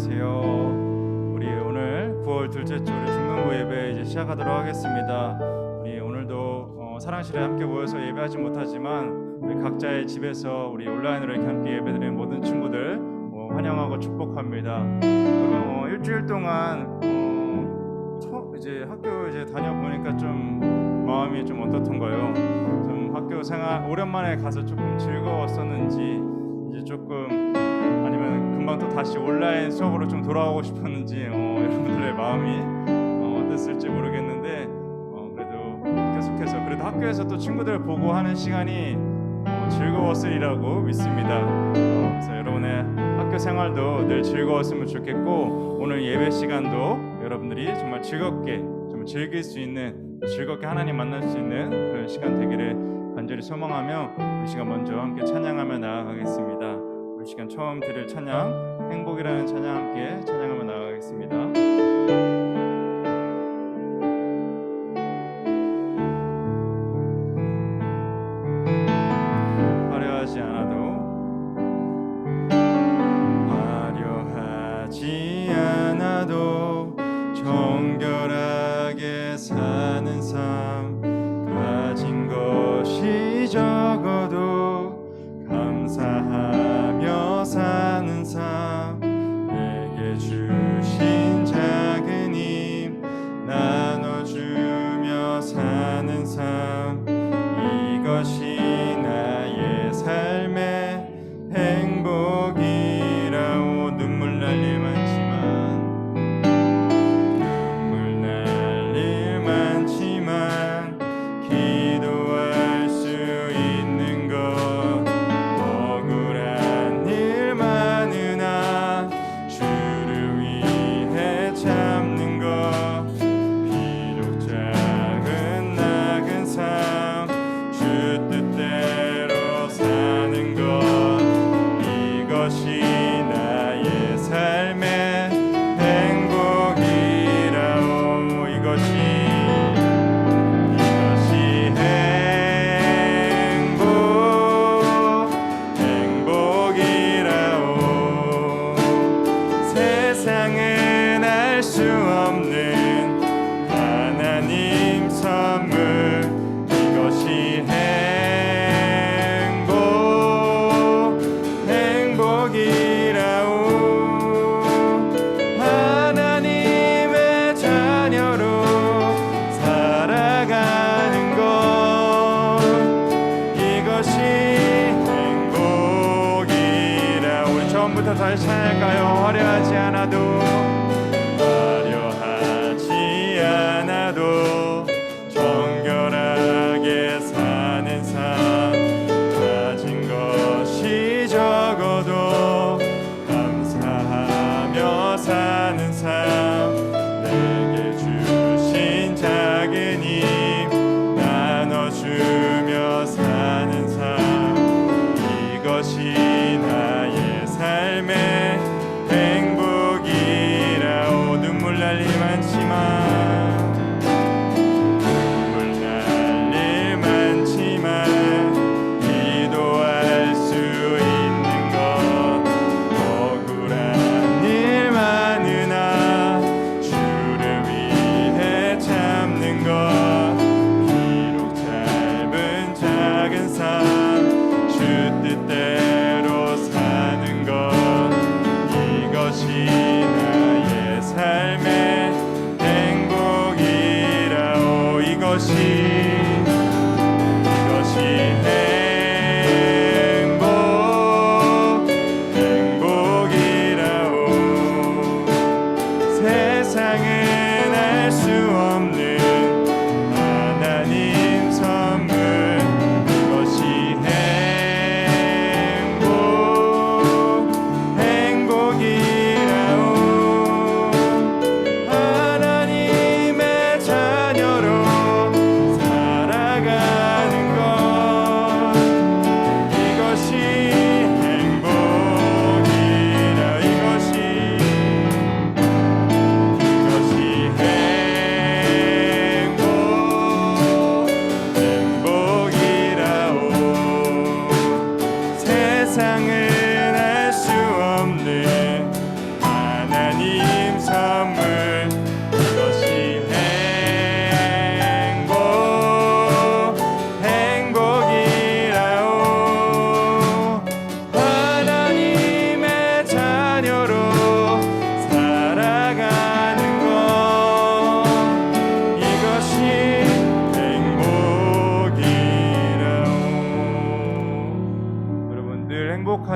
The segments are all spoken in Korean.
안녕하세요. 우리 오늘 9월 둘째 주 우리 중등부 예배 이제 시작하도록 하겠습니다. 우리 오늘도 사랑실에 함께 모여서 예배하지 못하지만 우리 각자의 집에서 우리 온라인으로 이렇게 함께 예배드리는 모든 친구들 환영하고 축복합니다. 여러분 일주일 동안 이제 학교 이제 다녀보니까 좀 마음이 좀 어떻던가요? 좀 학교 생활 오랜만에 가서 조금 즐거웠었는지 이제 조금 아니면 금방 또 다시 온라인 수업으로 좀 돌아오고 싶었는지 여러분들의 마음이 어땠을지 모르겠는데 그래도 계속해서 그래도 학교에서 또 친구들 보고 하는 시간이 즐거웠으리라고 믿습니다. 그래서 여러분의 학교 생활도 늘 즐거웠으면 좋겠고 오늘 예배 시간도 여러분들이 정말 즐겁게 좀 즐길 수 있는 즐겁게 하나님 만날 수 있는 그런 시간 되기를 간절히 소망하며 우리 시간 먼저 함께 찬양하며 나아가겠습니다. 우리 시간 처음 드릴 찬양 행복이라는 찬양 함께 찬양하며 나아가겠습니다. 화려하지 않아도 정결하게 사는 삶 가진 것이 적어도 감사하며 사는 삶 내게 주신 작은 힘 나눠주며 사는 삶 이것이 나의 삶의 행복이라오. 눈물 날 일 많지만 기도할 수 있는 것 억울한 일 많으나 주를 위해 참는 것 비록 작은 낙은 삶 주 뜻대로 사는 것 이것이 나의 삶의 행복이라오. 세상은 알 수 없는 하나님 선물 이것이 행복이라오. 하나님의 자녀로 살아가는 것 이것이 행복이라오. 우리 처음부터 다시 찬양할까요? 화려하지 않아도 정결하게 사는 삶 가진 것이 적어도 감사하며 사는 삶 내게 주신 작은 힘 나눠주며 사는 삶 이것이 나의 삶의 행복이라오. 눈물 날 일 많지만 기도할 수 있는 것 억울한 일 많으나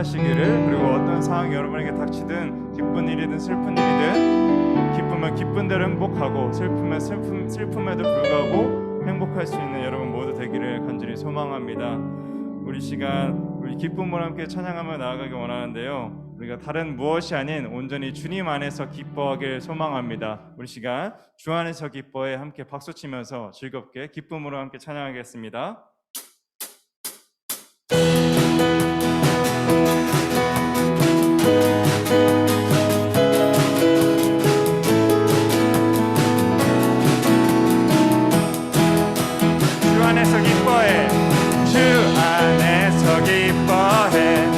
기억하시기를. 그리고 어떤 상황이 여러분에게 닥치든 기쁜 일이든 슬픈 일이든 기쁘면 기쁜 대로 행복하고 슬프면 슬픔에도 불구하고 행복할 수 있는 여러분 모두 되기를 간절히 소망합니다. 우리 시간 우리 기쁨으로 함께 찬양하며 나아가기 원하는데요. 우리가 다른 무엇이 아닌 온전히 주님 안에서 기뻐하길 소망합니다. 우리 시간 주 안에서 기뻐해 함께 박수치면서 즐겁게 기쁨으로 함께 찬양하겠습니다. 주 안에서 기뻐해, 주 안에서 기뻐해,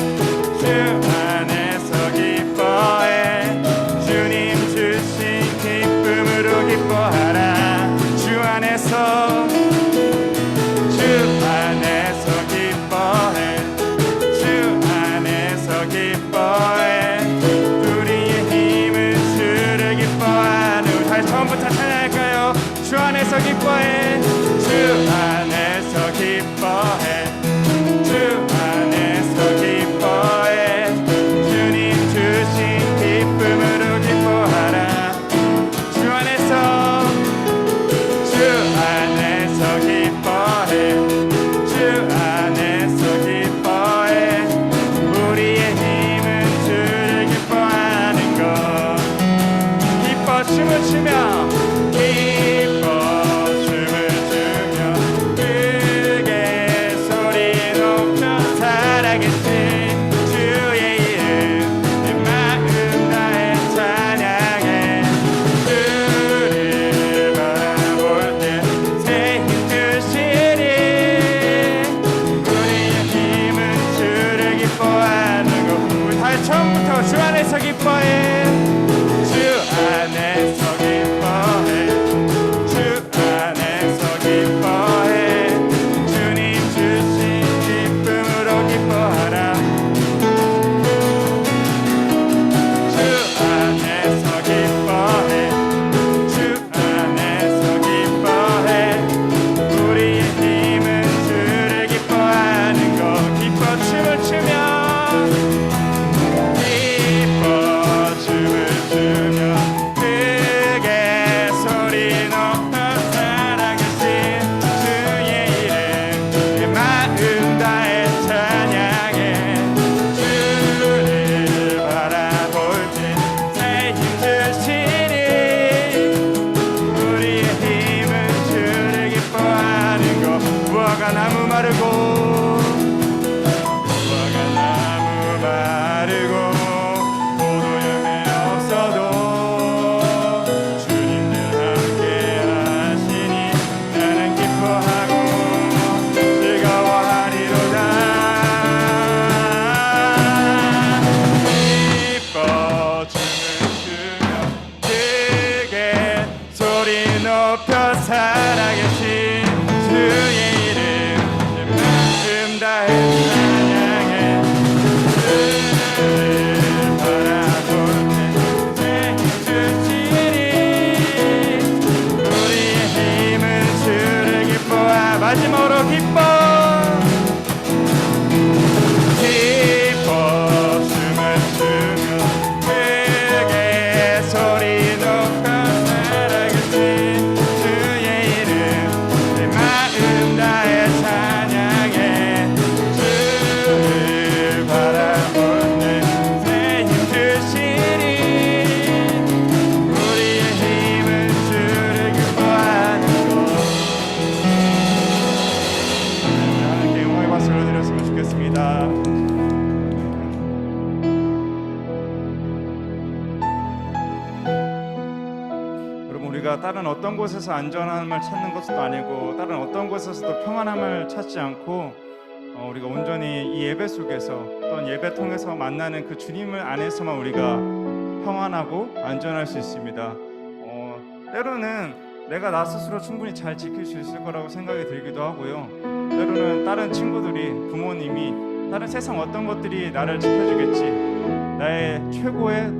주 안에서 기뻐해, 주님 주신 기쁨으로 기뻐하라. 주 안에서, 주 안에서 기뻐해, 주 안에서 기뻐해, 우리의 힘은 주를 기뻐하는. 우리 다시 처음부터 찬양할까요? 주 안에서 기뻐해, 주 안에서 기뻐해, 주 안에서 기뻐해, 주님 주신 기쁨으로 기뻐하라. 주 안에서, 주 안에서 기뻐해, 주 안에서 기뻐해, 우리의 힘은 주를 기뻐하는 것. 기뻐 춤을 추며, 주 안에서 기뻐해, 주 안에서 기뻐해, 주 안에서 기뻐해, 주님 주신 기쁨으로 기뻐하라. 주 안에서 기뻐해, 주 안에서 기뻐해, 우리의 힘은 주를 기뻐하는 것. 기뻐 춤을 추며 나무 마르고, 무화과 나무 마르고, 포도 열매 없어도 주님들 함께 하시니 나는 기뻐하고 즐거워하리로다. 기뻐 춤을 추며 크게 소리 높여 살아계신 주의 다해 찬양해. 주를 바라볼 때 내 주시리. 우리의 힘은 주를 기뻐하. 마지막으로 기뻐 춤을 추며 크게 소리 높여 살아계신 주의 이름 내 마음 다해 찬양해. 우리가 다른 어떤 곳에서 안전함을 찾는 것도 아니고 다른 어떤 곳에서도 평안함을 찾지 않고 우리가 온전히 이 예배 속에서 또는 예배 통해서 만나는 그 주님을 안에서만 우리가 평안하고 안전할 수 있습니다. 때로는 내가 나 스스로 충분히 잘 지킬 수 있을 거라고 생각이 들기도 하고요. 때로는 다른 친구들이, 부모님이, 다른 세상 어떤 것들이 나를 지켜주겠지, 나의 최고의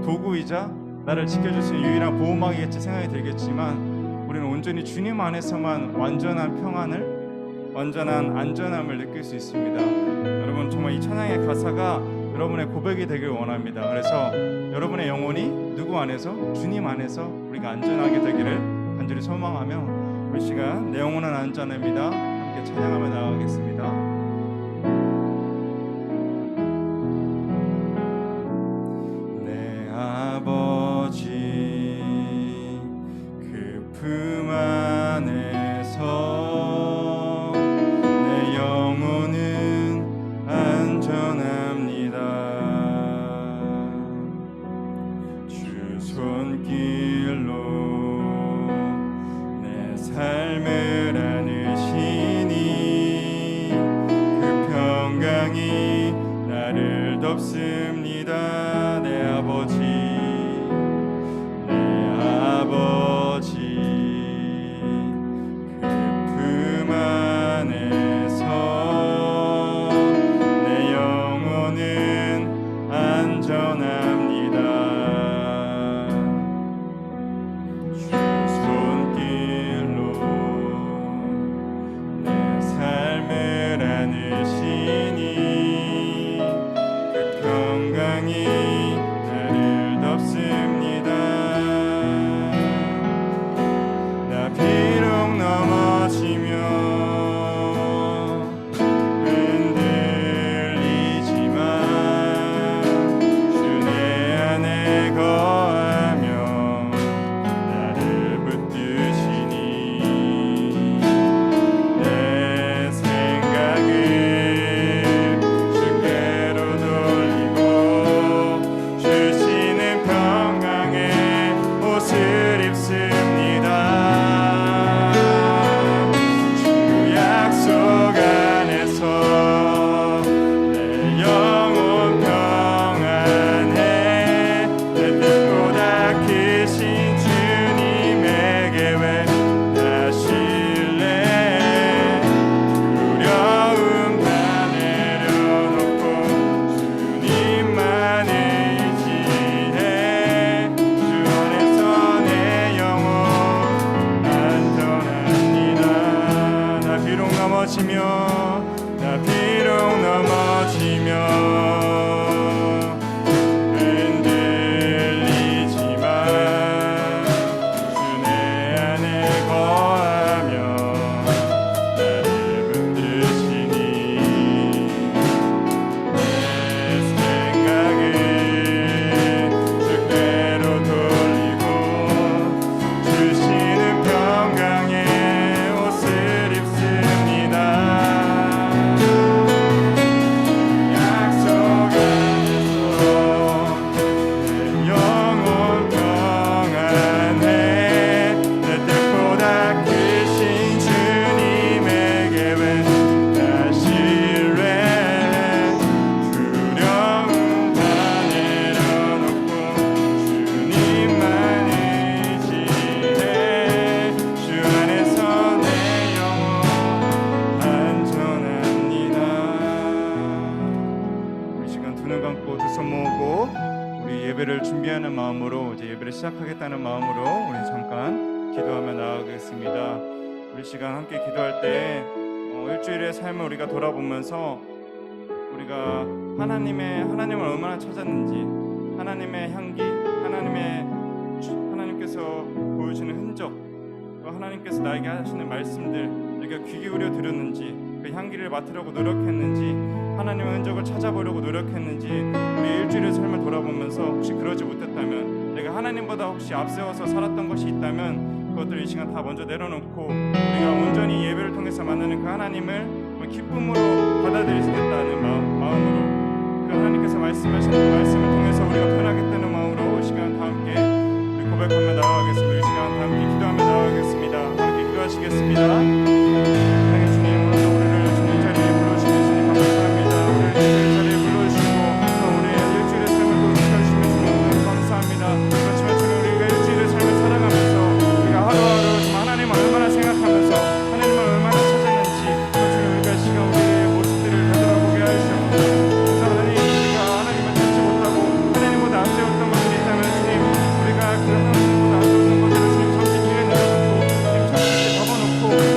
도구이자 나를 지켜줄 수 있는 유일한 보호막이겠지 생각이 들겠지만, 우리는 온전히 주님 안에서만 완전한 평안을, 완전한 안전함을 느낄 수 있습니다. 여러분, 여러분 정말 이 찬양의 가사가 여러분의 고백이 되길 원합니다. 그래서 여러분의 영혼이 누구 안에서? 주님 안에서 우리가 안전하게 되기를 간절히 소망하며 우리 시간 내 영혼은 안전합니다. 함께 찬양하며 나아가겠습니다. 품 안에서 내 영혼은 안전합니다. 주 손길로 내 삶을 안으시니 그 평강이 나를 덮습니다. 내 아버지 나 비록 넘어지며 예배를 준비하는 마음으로 이제 예배를 시작하겠다는 마음으로 우리 잠깐 기도하며 나아가겠습니다. 우리 시간 함께 기도할 때 일주일의 삶을 우리가 돌아보면서 우리가 하나님을 얼마나 찾았는지, 하나님의 향기, 하나님께서 보여주는 흔적, 또 하나님께서 나에게 하시는 말씀들 우리가 귀 기울여 들었는지, 그 향기를 맡으려고 노력했는지, 하나님의 흔적을 찾아보려고 노력했는지, 우리 일주일의 삶을 돌아보면서 혹시 그러지 못했다면, 내가 하나님보다 혹시 앞세워서 살았던 것이 있다면 그것들을 이 시간 다 먼저 내려놓고 우리가 온전히 예배를 통해서 만나는 그 하나님을 기쁨으로 받아들이겠다는 마음으로, 그 하나님께서 말씀하시는 그 말씀을 통해서 우리가 변하겠다는 마음으로 이 시간 다 함께 우리 고백하며 나아가겠습니다. 이 시간 다 함께 기도하며 나아가겠습니다. 함께 기도하시겠습니다. 그 하나님보다 앞서는 것들을 주님 잠시 뒤에 내려놓고 주님 잠시 접어놓고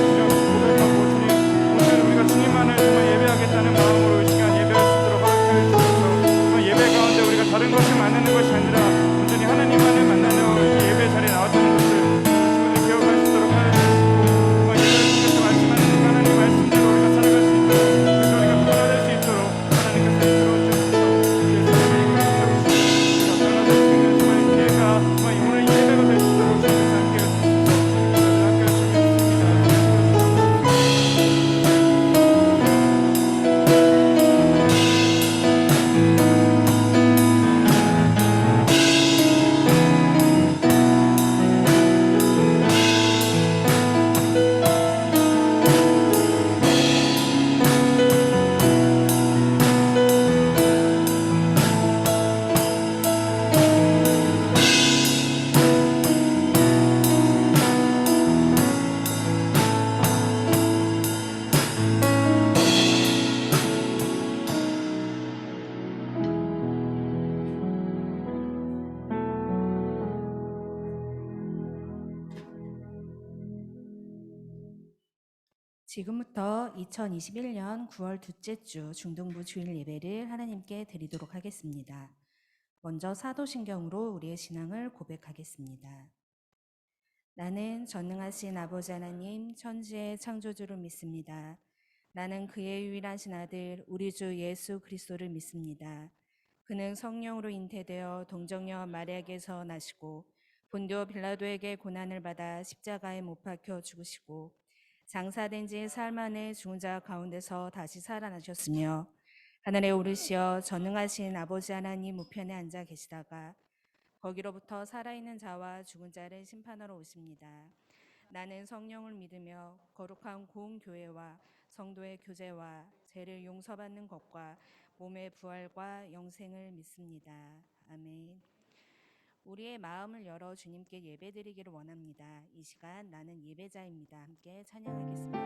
것이 아니라 온전히 하나님만을 만나는 이 예배 자리에 나왔다는 것을 친구들이 기억할 수 있도록 하여주시고, 예배를 통해서 말씀하는 하나님 말씀대로 우리가 살아갈 수 있도록, 그래서 우리가 변화될 수 있도록 하나님께서 이끌어 주옵소서. 예수님의 이름으로 변화될 수 있는 정말 기회가 오늘 이 예배가 될 수 있도록 주님께서 함께 해주옵소서. 함께 하시겠습니다. 지금부터 2021년 9월 둘째 주 중등부 주일 예배를 하나님께 드리도록 하겠습니다. 먼저 사도신경으로 우리의 신앙을 고백하겠습니다. 나는 전능하신 아버지 하나님 천지의 창조주를 믿습니다. 나는 그의 유일하신 아들 우리 주 예수 그리스도를 믿습니다. 그는 성령으로 잉태되어 동정녀 마리아에게서 나시고 본디오 빌라도에게 고난을 받아 십자가에 못 박혀 죽으시고 장사된 지 사흘 만에 죽은 자 가운데서 다시 살아나셨으며 하늘에 오르시어 전능하신 아버지 하나님 우편에 앉아 계시다가 거기로부터 살아있는 자와 죽은 자를 심판하러 오십니다. 나는 성령을 믿으며 거룩한 공교회와 성도의 교제와 죄를 용서받는 것과 몸의 부활과 영생을 믿습니다. 아멘. 우리의 마음을 열어 주님께 예배드리기를 원합니다. 이 시간 나는 예배자입니다. 함께 찬양하겠습니다.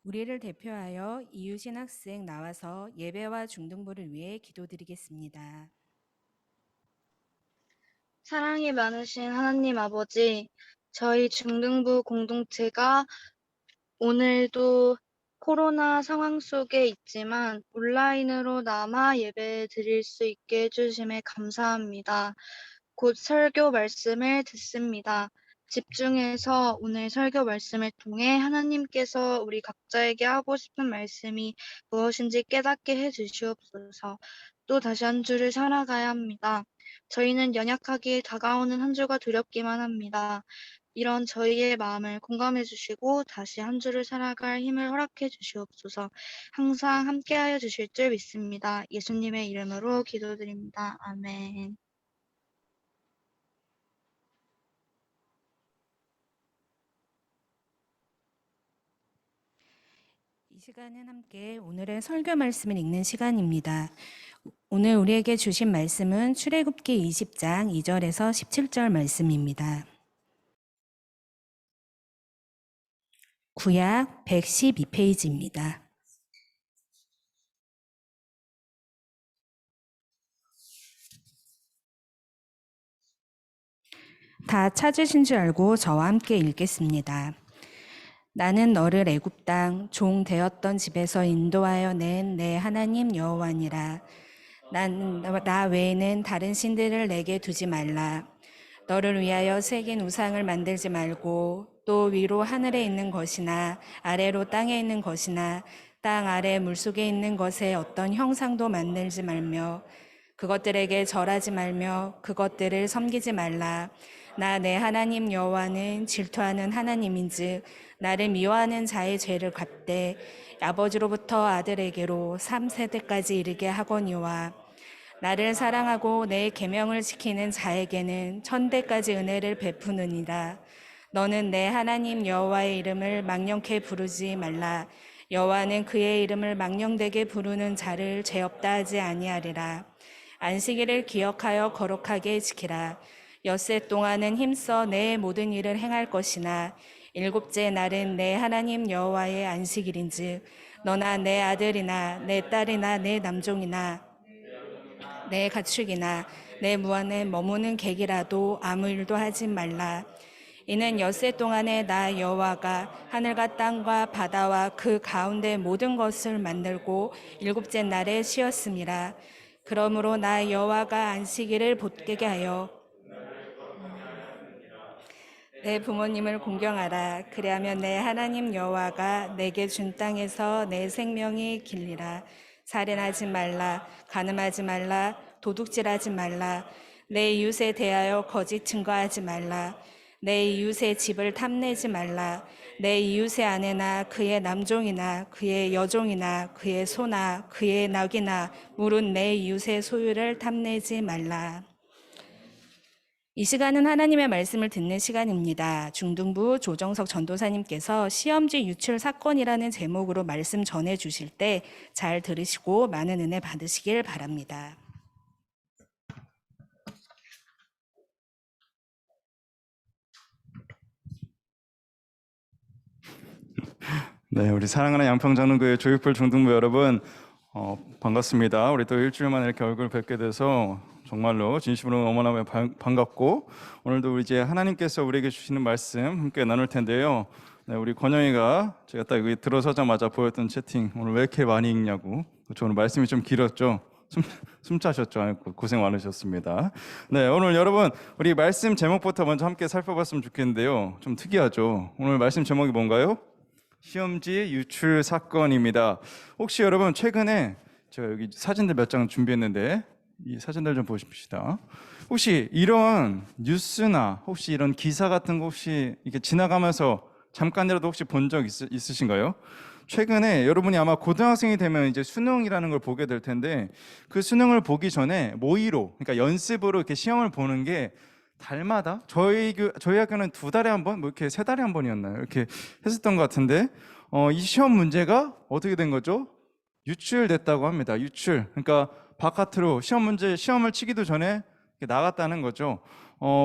우리를 대표하여 이유신 학생 나와서 예배와 중등부를 위해 기도드리겠습니다. 사랑이 많으신 하나님 아버지, 저희 중등부 공동체가 오늘도 코로나 상황 속에 있지만 온라인으로나마 예배 드릴 수 있게 해주심에 감사합니다. 곧 설교 말씀을 듣습니다. 집중해서 오늘 설교 말씀을 통해 하나님께서 우리 각자에게 하고 싶은 말씀이 무엇인지 깨닫게 해주시옵소서. 또 다시 한 주를 살아가야 합니다. 저희는 연약하게 다가오는 한 주가 두렵기만 합니다. 이런 저희의 마음을 공감해 주시고 다시 한 주를 살아갈 힘을 허락해 주시옵소서. 항상 함께하여 주실 줄 믿습니다. 예수님의 이름으로 기도드립니다. 아멘. 이 시간은 함께 오늘의 설교 말씀을 읽는 시간입니다. 오늘 우리에게 주신 말씀은 출애굽기 20장 2절에서 17절 말씀입니다. 구약 112페이지입니다. 다 찾으신 줄 알고 저와 함께 읽겠습니다. 나는 너를 애굽 땅 종 되었던 집에서 인도하여 낸 내 하나님 여호와니라. 나 외에는 다른 신들을 내게 두지 말라. 너를 위하여 새긴 우상을 만들지 말고 또 위로 하늘에 있는 것이나 아래로 땅에 있는 것이나 땅 아래 물속에 있는 것에 어떤 형상도 만들지 말며 그것들에게 절하지 말며 그것들을 섬기지 말라. 나 내 하나님 여호와는 질투하는 하나님인즉 나를 미워하는 자의 죄를 갚되 아버지로부터 아들에게로 3세대까지 이르게 하거니와 나를 사랑하고 내 계명을 지키는 자에게는 천대까지 은혜를 베푸느니라. 너는 내 하나님 여호와의 이름을 망령케 부르지 말라. 여호와는 그의 이름을 망령되게 부르는 자를 죄 없다 하지 아니하리라. 안식일을 기억하여 거룩하게 지키라. 엿새 동안은 힘써 내 모든 일을 행할 것이나 일곱째 날은 내 하나님 여호와의 안식일인즉 너나 내 아들이나 내 딸이나 내 남종이나 내 가축이나 내 무안에 머무는 객이라도 아무 일도 하지 말라. 이는 엿새 동안에 나 여호와가 하늘과 땅과 바다와 그 가운데 모든 것을 만들고 일곱째 날에 쉬었음이라. 그러므로 나 여호와가 안식일을 복되게 하여 내 부모님을 공경하라. 그리하면 내 하나님 여호와가 내게 준 땅에서 내 생명이 길리라. 살인하지 말라. 간음하지 말라. 도둑질하지 말라. 내 이웃에 대하여 거짓 증거하지 말라. 내 이웃의 집을 탐내지 말라. 내 이웃의 아내나 그의 남종이나 그의 여종이나 그의 소나 그의 낙이나 물은 내 이웃의 소유를 탐내지 말라. 이 시간은 하나님의 말씀을 듣는 시간입니다. 중등부 조정석 전도사님께서 시험지 유출 사건이라는 제목으로 말씀 전해 주실 때 잘 들으시고 많은 은혜 받으시길 바랍니다. 네, 우리 사랑하는 양평장로교회 조육풀 중등부 여러분, 반갑습니다. 우리 또 일주일 만에 이렇게 얼굴 뵙게 돼서 정말로 진심으로 너무나 반갑고, 오늘도 우리 이제 하나님께서 우리에게 주시는 말씀 함께 나눌 텐데요. 네, 우리 권영이가 제가 딱 여기 들어서자마자 보였던 채팅, 오늘 왜 이렇게 많이 읽냐고. 저 오늘 말씀이 좀 길었죠. 숨 차셨죠? 아이고, 고생 많으셨습니다. 네, 오늘 여러분 우리 말씀 제목부터 먼저 함께 살펴봤으면 좋겠는데요. 좀 특이하죠. 오늘 말씀 제목이 뭔가요? 시험지 유출 사건입니다. 혹시 여러분 최근에 제가 여기 사진들 몇 장 준비했는데 이 사진들 좀 보십시다. 혹시 이런 뉴스나 혹시 이런 기사 같은 거 혹시 이렇게 지나가면서 잠깐이라도 혹시 본 적 있으신가요? 최근에 여러분이 아마 고등학생이 되면 이제 수능이라는 걸 보게 될 텐데 그 수능을 보기 전에 모의로, 그러니까 연습으로 이렇게 시험을 보는 게 달마다 저희 학교는 2달에 한 번, 뭐 이렇게 3달에 한 번이었나요? 이렇게 했었던 것 같은데 이 시험 문제가 어떻게 된 거죠? 유출됐다고 합니다. 유출. 그러니까 바깥으로 시험을 치기도 전에 나갔다는 거죠.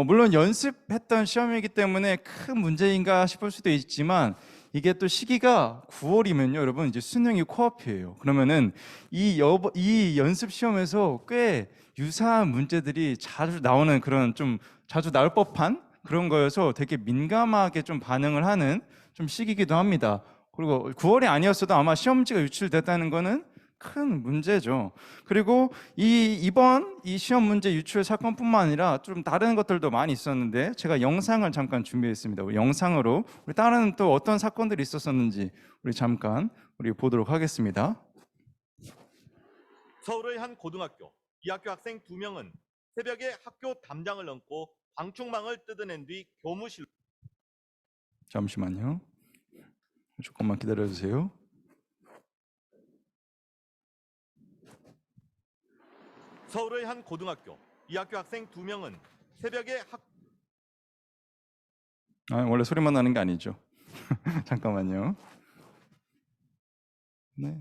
물론 연습했던 시험이기 때문에 큰 문제인가 싶을 수도 있지만 이게 또 시기가 9월이면요, 여러분 이제 수능이 코앞이에요. 그러면은 이 연습 시험에서 꽤 유사한 문제들이 자주 나오는 그런 좀 자주 나올 법한 그런 거여서 되게 민감하게 좀 반응을 하는 좀 시기이기도 합니다. 그리고 9월이 아니었어도 아마 시험지가 유출됐다는 거는 큰 문제죠. 그리고 이번 이 시험 문제 유출 사건뿐만 아니라 좀 다른 것들도 많이 있었는데 제가 영상을 잠깐 준비했습니다. 우리 영상으로 우리 다른 또 어떤 사건들이 있었었는지 우리 잠깐 보도록 하겠습니다. 서울의 한 고등학교, 이 학교 학생 2명은 새벽에 학교 담장을 넘고 방충망을 뜯어낸 뒤 교무실. 잠시만요. 조금만 기다려 주세요. 서울의 한 고등학교, 이 학교 학생 2명은 새벽에 원래 소리만 나는 게 아니죠. 잠깐만요. 네,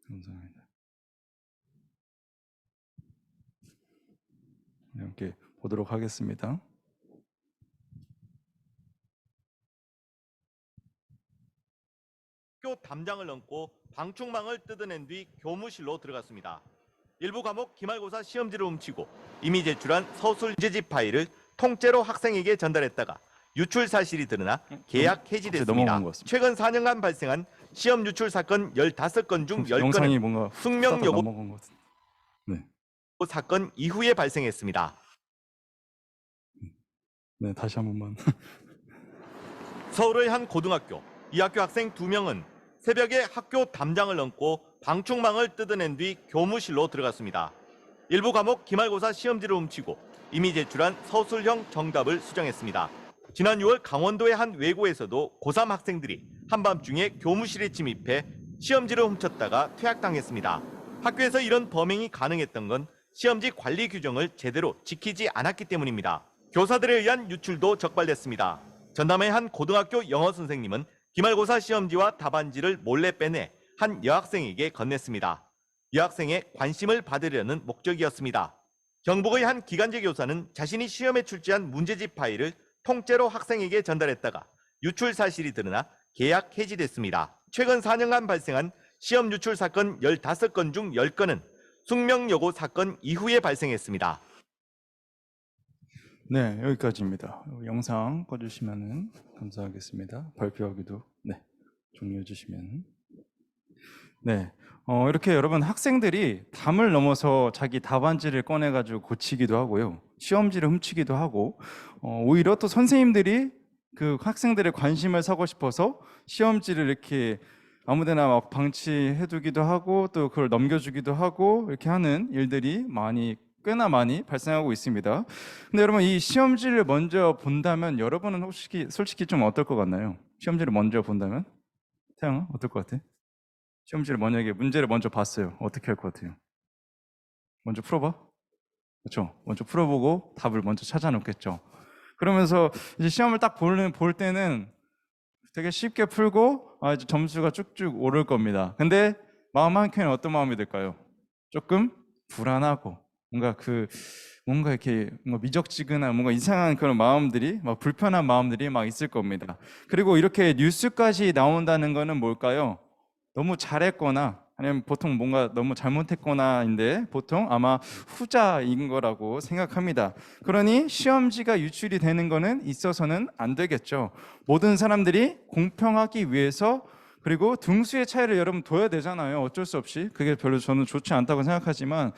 감사합니다. 함께 보도록 하겠습니다. 학교 담장을 넘고 방충망을 뜯어낸 뒤 교무실로 들어갔습니다. 일부 과목 기말고사 시험지를 훔치고 이미 제출한 서술 문제집 파일을 통째로 학생에게 전달했다가 유출 사실이 드러나 계약 해지됐습니다. 최근 4년간 발생한 시험 유출 사건 15건 중 10건은 숙명 여부 사건 이후에 발생했습니다. 네, 다시 한 번만. 서울의 한 고등학교. 이 학교 학생 2명은 새벽에 학교 담장을 넘고 방충망을 뜯어낸 뒤 교무실로 들어갔습니다. 일부 과목 기말고사 시험지를 훔치고 이미 제출한 서술형 정답을 수정했습니다. 지난 6월 강원도의 한 외고에서도 고3 학생들이 한밤중에 교무실에 침입해 시험지를 훔쳤다가 퇴학당했습니다. 학교에서 이런 범행이 가능했던 건 시험지 관리 규정을 제대로 지키지 않았기 때문입니다. 교사들에 의한 유출도 적발됐습니다. 전남의 한 고등학교 영어 선생님은 기말고사 시험지와 답안지를 몰래 빼내 한 여학생에게 건넸습니다. 여학생의 관심을 받으려는 목적이었습니다. 경북의 한 기간제 교사는 자신이 시험에 출제한 문제집 파일을 통째로 학생에게 전달했다가 유출 사실이 드러나 계약 해지됐습니다. 최근 4년간 발생한 시험 유출 사건 15건 중 10건은 숙명여고 사건 이후에 발생했습니다. 네, 여기까지입니다. 영상 꺼주시면 감사하겠습니다. 발표하기도 종료해 주시면. 네, 이렇게 여러분 학생들이 담을 넘어서 자기 답안지를 꺼내가지고 고치기도 하고요, 시험지를 훔치기도 하고, 오히려 또 선생님들이 그 학생들의 관심을 사고 싶어서 시험지를 이렇게 아무데나 막 방치해두기도 하고 또 그걸 넘겨주기도 하고 이렇게 하는 일들이 꽤나 많이 발생하고 있습니다. 근데 여러분, 이 시험지를 먼저 본다면 여러분은 혹시 솔직히 좀 어떨 것 같나요? 시험지를 먼저 본다면? 태양아, 어떨 것 같아? 시험지를 만약에 문제를 먼저 봤어요. 어떻게 할 것 같아요? 먼저 풀어봐? 그렇죠? 먼저 풀어보고 답을 먼저 찾아놓겠죠. 그러면서 이제 시험을 딱 볼 때는 되게 쉽게 풀고 이제 점수가 쭉쭉 오를 겁니다. 근데 마음 한켠에 어떤 마음이 들까요? 조금 불안하고 뭔가 이렇게 뭔가 미적지근한 뭔가 이상한 그런 마음들이, 막 불편한 마음들이 막 있을 겁니다. 그리고 이렇게 뉴스까지 나온다는 거는 뭘까요? 너무 잘했거나 아니면 보통 뭔가 너무 잘못했거나인데 보통 아마 후자인 거라고 생각합니다. 그러니 시험지가 유출이 되는 거는 있어서는 안 되겠죠. 모든 사람들이 공평하기 위해서, 그리고 등수의 차이를 여러분 둬야 되잖아요. 어쩔 수 없이. 그게 별로 저는 좋지 않다고 생각하지만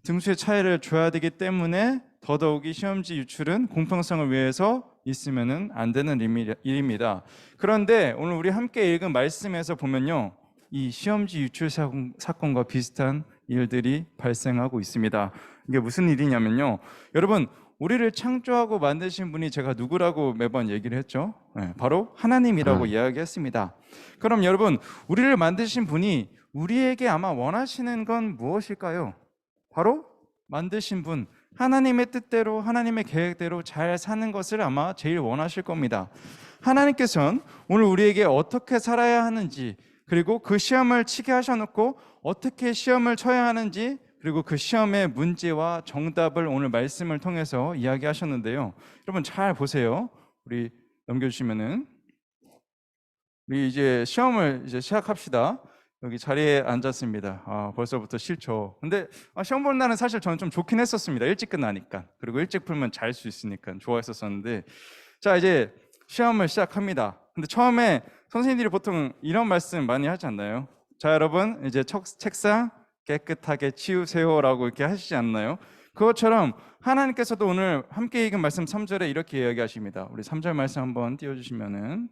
등수의 차이를 줘야 되기 때문에 더더욱이 시험지 유출은 공평성을 위해서 있으면은 안 되는 일입니다. 그런데 오늘 우리 함께 읽은 말씀에서 보면요, 이 시험지 유출 사건과 비슷한 일들이 발생하고 있습니다. 이게 무슨 일이냐면요, 여러분, 우리를 창조하고 만드신 분이 제가 누구라고 매번 얘기를 했죠? 바로 하나님이라고 이야기했습니다. 그럼 여러분, 우리를 만드신 분이 우리에게 아마 원하시는 건 무엇일까요? 바로 만드신 분, 하나님의 뜻대로 하나님의 계획대로 잘 사는 것을 아마 제일 원하실 겁니다. 하나님께서는 오늘 우리에게 어떻게 살아야 하는지, 그리고 그 시험을 치게 하셔놓고 어떻게 시험을 쳐야 하는지, 그리고 그 시험의 문제와 정답을 오늘 말씀을 통해서 이야기하셨는데요. 여러분 잘 보세요. 우리 넘겨주시면은, 우리 이제 시험을 이제 시작합시다. 여기 자리에 앉았습니다. 벌써부터 싫죠. 근데 시험 보는 날은 사실 저는 좀 좋긴 했었습니다. 일찍 끝나니까. 그리고 일찍 풀면 잘 수 있으니까 좋아했었는데, 자, 이제 시험을 시작합니다. 근데 처음에 선생님들이 보통 이런 말씀 많이 하지 않나요? 자, 여러분, 이제 책상 깨끗하게 치우세요라고 이렇게 하시지 않나요? 그것처럼 하나님께서도 오늘 함께 읽은 말씀 3절에 이렇게 이야기하십니다. 우리 3절 말씀 한번 띄워주시면은,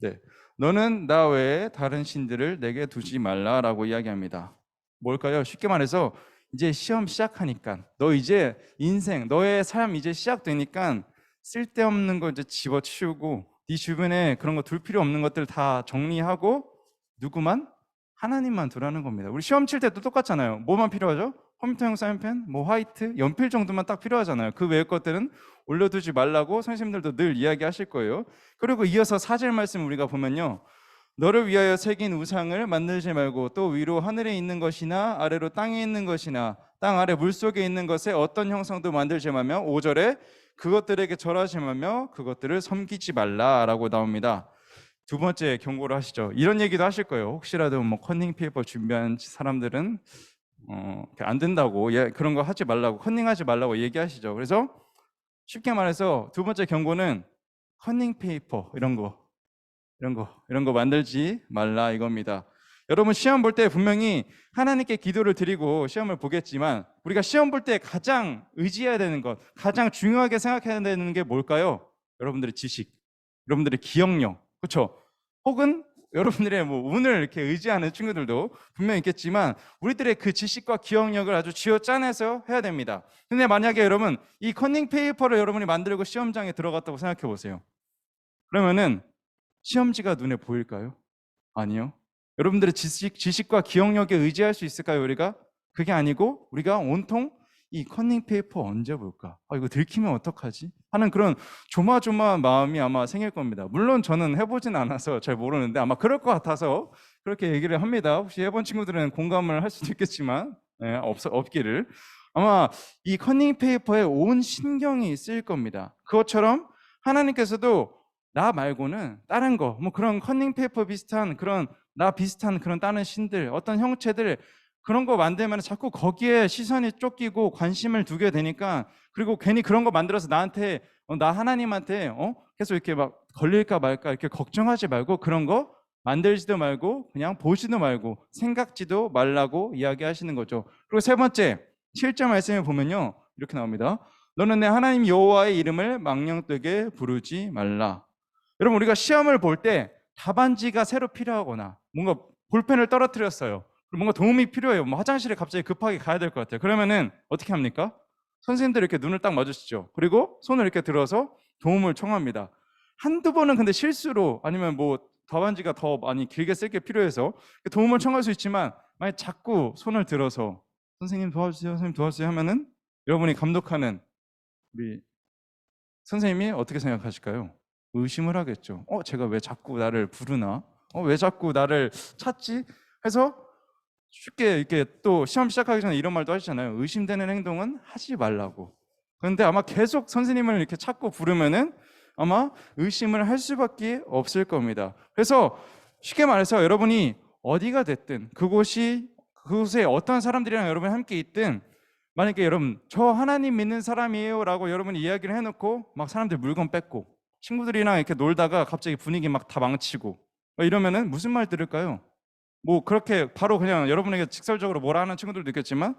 네, 너는 나 외에 다른 신들을 내게 두지 말라라고 이야기합니다. 뭘까요? 쉽게 말해서 이제 시험 시작하니까, 너 이제 인생, 너의 삶 이제 시작되니까 쓸데없는 거 이제 집어치우고 네 주변에 그런 거 둘 필요 없는 것들 다 정리하고 누구만? 하나님만 두라는 겁니다. 우리 시험 칠 때도 똑같잖아요. 뭐만 필요하죠? 컴퓨터용 사인펜, 화이트, 연필 정도만 딱 필요하잖아요. 그 외의 것들은 올려두지 말라고 선생님들도 늘 이야기하실 거예요. 그리고 이어서 4절 말씀 우리가 보면요, 너를 위하여 새긴 우상을 만들지 말고 또 위로 하늘에 있는 것이나 아래로 땅에 있는 것이나 땅 아래 물속에 있는 것에 어떤 형상도 만들지 말며, 5절에 그것들에게 절하지 말며 그것들을 섬기지 말라라고 나옵니다. 두 번째 경고를 하시죠. 이런 얘기도 하실 거예요. 혹시라도 커닝 페이퍼 준비한 사람들은 안 된다고, 그런 거 하지 말라고, 커닝하지 말라고 얘기하시죠. 그래서 쉽게 말해서 두 번째 경고는 커닝 페이퍼 이런 거 만들지 말라 이겁니다. 여러분 시험 볼 때 분명히 하나님께 기도를 드리고 시험을 보겠지만 우리가 시험 볼 때 가장 의지해야 되는 것, 가장 중요하게 생각해야 되는 게 뭘까요? 여러분들의 지식, 여러분들의 기억력, 그렇죠? 혹은 여러분들의 뭐 운을 이렇게 의지하는 친구들도 분명히 있겠지만 우리들의 그 지식과 기억력을 아주 쥐어짜내서 해야 됩니다. 근데 만약에 여러분 이 커닝 페이퍼를 여러분이 만들고 시험장에 들어갔다고 생각해 보세요. 그러면은 시험지가 눈에 보일까요? 아니요. 여러분들의 지식과 기억력에 의지할 수 있을까요, 우리가? 그게 아니고 우리가 온통 이 커닝 페이퍼 언제 볼까? 이거 들키면 어떡하지? 하는 그런 조마조마한 마음이 아마 생길 겁니다. 물론 저는 해보진 않아서 잘 모르는데 아마 그럴 것 같아서 그렇게 얘기를 합니다. 혹시 해본 친구들은 공감을 할 수도 있겠지만 없기를. 아마 이 커닝 페이퍼에 온 신경이 쓰일 겁니다. 그것처럼 하나님께서도 나 말고는 다른 거, 뭐 그런 커닝 페이퍼 비슷한 그런 나 비슷한 그런 다른 신들, 어떤 형체들 그런 거 만들면 자꾸 거기에 시선이 쫓기고 관심을 두게 되니까 그리고 괜히 그런 거 만들어서 나한테 나 하나님한테 계속 이렇게 막 걸릴까 말까 이렇게 걱정하지 말고 그런 거 만들지도 말고 그냥 보지도 말고 생각지도 말라고 이야기하시는 거죠. 그리고 세 번째 7절 말씀에 보면요 이렇게 나옵니다. 너는 내 하나님 여호와의 이름을 망령되게 부르지 말라. 여러분 우리가 시험을 볼 때 답안지가 새로 필요하거나 뭔가 볼펜을 떨어뜨렸어요. 뭔가 도움이 필요해요. 뭐 화장실에 갑자기 급하게 가야 될 것 같아요. 그러면은 어떻게 합니까? 선생님들 이렇게 눈을 딱 마주치죠. 그리고 손을 이렇게 들어서 도움을 청합니다. 한두 번은 근데 실수로 아니면 뭐 답안지가 더 많이 길게 쓸 게 필요해서 도움을 청할 수 있지만 만약 자꾸 손을 들어서 선생님 도와주세요, 선생님 도와주세요 하면은 여러분이 감독하는 우리 선생님이 어떻게 생각하실까요? 의심을 하겠죠. 제가 왜 자꾸 나를 부르나? 왜 자꾸 나를 찾지? 해서 쉽게 이렇게 또 시험 시작하기 전에 이런 말도 하시잖아요. 의심되는 행동은 하지 말라고. 그런데 아마 계속 선생님을 이렇게 찾고 부르면은 아마 의심을 할 수밖에 없을 겁니다. 그래서 쉽게 말해서 여러분이 어디가 됐든 그곳에 어떤 사람들이랑 여러분이 함께 있든 만약에 여러분 저 하나님 믿는 사람이에요 라고 여러분이 이야기를 해놓고 막 사람들 물건 뺏고 친구들이랑 이렇게 놀다가 갑자기 분위기 막 다 망치고 이러면은 무슨 말 들을까요? 뭐 그렇게 바로 그냥 여러분에게 직설적으로 뭐라 하는 친구들도 있겠지만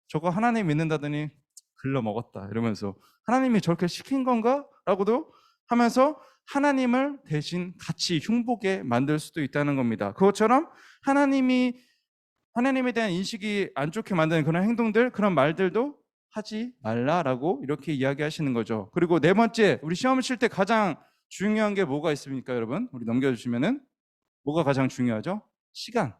저거 하나님 믿는다더니 글러 먹었다 이러면서 하나님이 저렇게 시킨 건가? 라고도 하면서 하나님을 대신 같이 흉보게 만들 수도 있다는 겁니다. 그것처럼 하나님에 대한 인식이 안 좋게 만드는 그런 행동들, 그런 말들도 하지 말라라고 이렇게 이야기하시는 거죠. 그리고 네 번째, 우리 시험 칠 때 가장 중요한 게 뭐가 있습니까, 여러분? 우리 넘겨주시면은 뭐가 가장 중요하죠? 시간.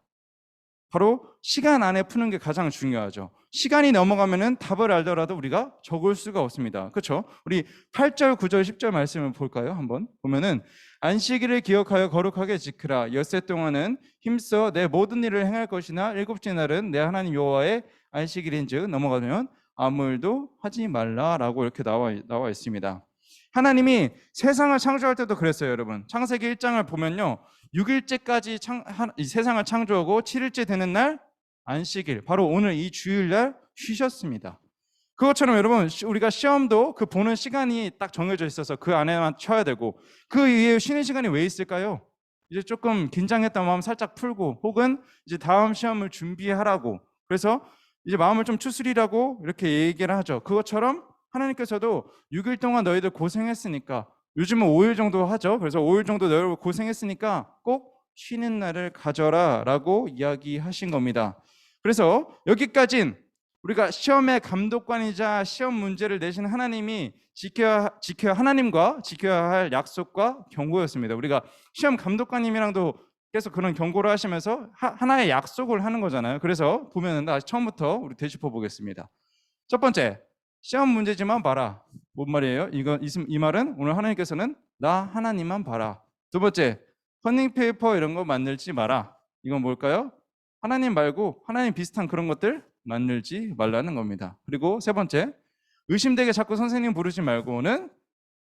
바로 시간 안에 푸는 게 가장 중요하죠. 시간이 넘어가면은 답을 알더라도 우리가 적을 수가 없습니다. 그렇죠? 우리 8절, 9절, 10절 말씀을 볼까요? 한번 보면은 안식일을 기억하여 거룩하게 지키라. 엿새 동안은 힘써 내 모든 일을 행할 것이나 일곱째 날은 내 하나님 여호와의 안식일인즉 넘어가면 아무 일도 하지 말라라고 이렇게 나와 있습니다. 하나님이 세상을 창조할 때도 그랬어요, 여러분. 창세기 1장을 보면요. 6일째까지 이 세상을 창조하고 7일째 되는 날 안식일, 바로 오늘 이 주일날 쉬셨습니다. 그것처럼 여러분 우리가 시험도 그 보는 시간이 딱 정해져 있어서 그 안에만 쳐야 되고 그 이후에 쉬는 시간이 왜 있을까요? 이제 조금 긴장했던 마음 살짝 풀고 혹은 이제 다음 시험을 준비하라고 그래서 이제 마음을 좀 추스리라고 이렇게 얘기를 하죠. 그것처럼 하나님께서도 6일 동안 너희들 고생했으니까 요즘은 5일 정도 하죠. 그래서 5일 정도 너희들 고생했으니까 꼭 쉬는 날을 가져라 라고 이야기하신 겁니다. 그래서 여기까진 우리가 시험의 감독관이자 시험 문제를 내신 하나님이 하나님과 지켜야 할 약속과 경고였습니다. 우리가 시험 감독관님이랑도 계속 그런 경고를 하시면서 하나의 약속을 하는 거잖아요. 그래서 보면은 다시 처음부터 우리 되짚어 보겠습니다. 첫 번째, 시험 문제지만 봐라. 뭔 말이에요? 이 말은 오늘 하나님께서는 나 하나님만 봐라. 두 번째, 커닝 페이퍼 이런 거 만들지 마라. 이건 뭘까요? 하나님 말고 하나님 비슷한 그런 것들 만들지 말라는 겁니다. 그리고 세 번째, 의심되게 자꾸 선생님 부르지 말고는